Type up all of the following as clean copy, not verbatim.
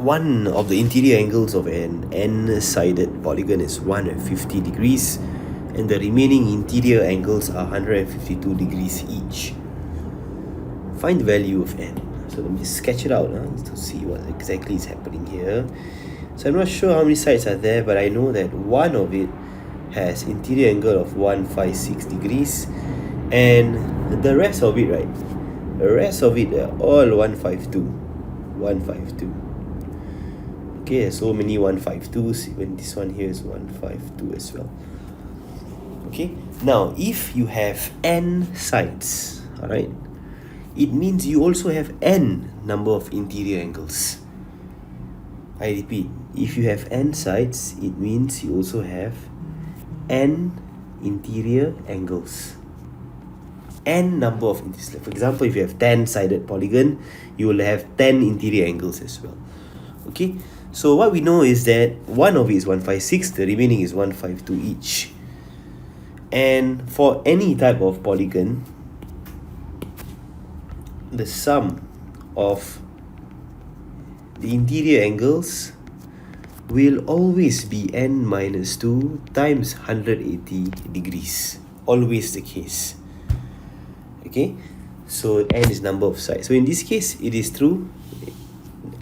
one of the interior angles of an n-sided polygon is 150 degrees and the remaining interior angles are 152 degrees each. Find the value of n. So let me sketch it out to see what exactly is happening here. So I'm not sure how many sides are there, but I know that one of it has interior angle of 156 degrees and the rest of it, the rest of it are all 152. Okay, so many 152s, even this one here is 152 as well. Okay, now if you have n sides, alright, it means you also have n number of interior angles. I repeat, if you have n sides, it means you also have n interior angles. N number of interior. For example, if you have 10-sided polygon, you will have 10 interior angles as well. Okay, so what we know is that one of it is 156, the remaining is 152 each. And for any type of polygon, the sum of the interior angles will always be n minus 2 times 180 degrees. Always the case. Okay, so n is number of sides. So in this case, it is true.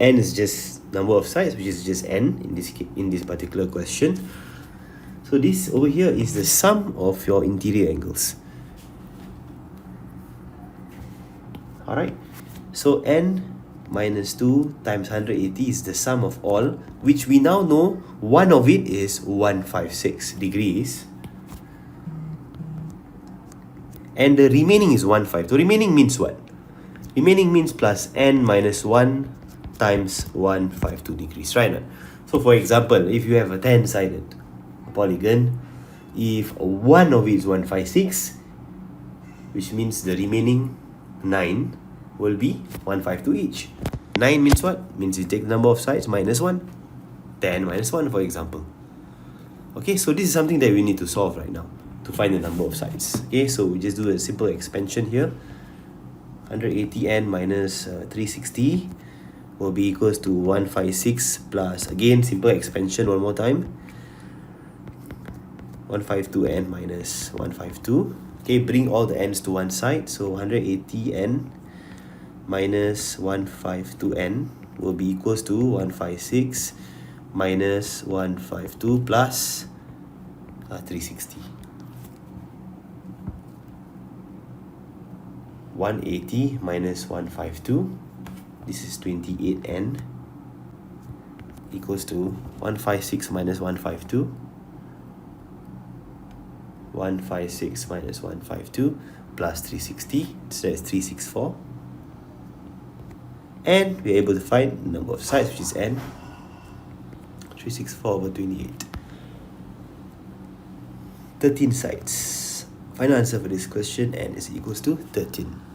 N is just number of sides, which is just n in this particular question. So this over here is the sum of your interior angles. Alright, so n minus 2 times 180 is the sum of all, which we now know one of it is 156 degrees. And the remaining is 152. Remaining means what? Remaining means plus n minus 1 times 152 degrees, right? So for example, if you have a 10-sided polygon, if one of it is 156, which means the remaining 9 will be 152 each. 9 means what? Means you take the number of sides minus 1. 10 minus 1, for example. Okay, so this is something that we need to solve right now to find the number of sides. Okay, so we just do a simple expansion here. 180n minus 360 will be equals to 156 plus, again, simple expansion one more time. 152n minus 152. Okay, bring all the n's to one side. So 180n minus 152n will be equals to 156 minus 152 plus 360. 180 minus 152, this is 28n, equals to 156 minus 152, 156 minus 152 plus 360, so that's 364. And we're able to find the number of sides, which is n, 364 over 28. 13 sides. Final answer for this question, n is equals to 13.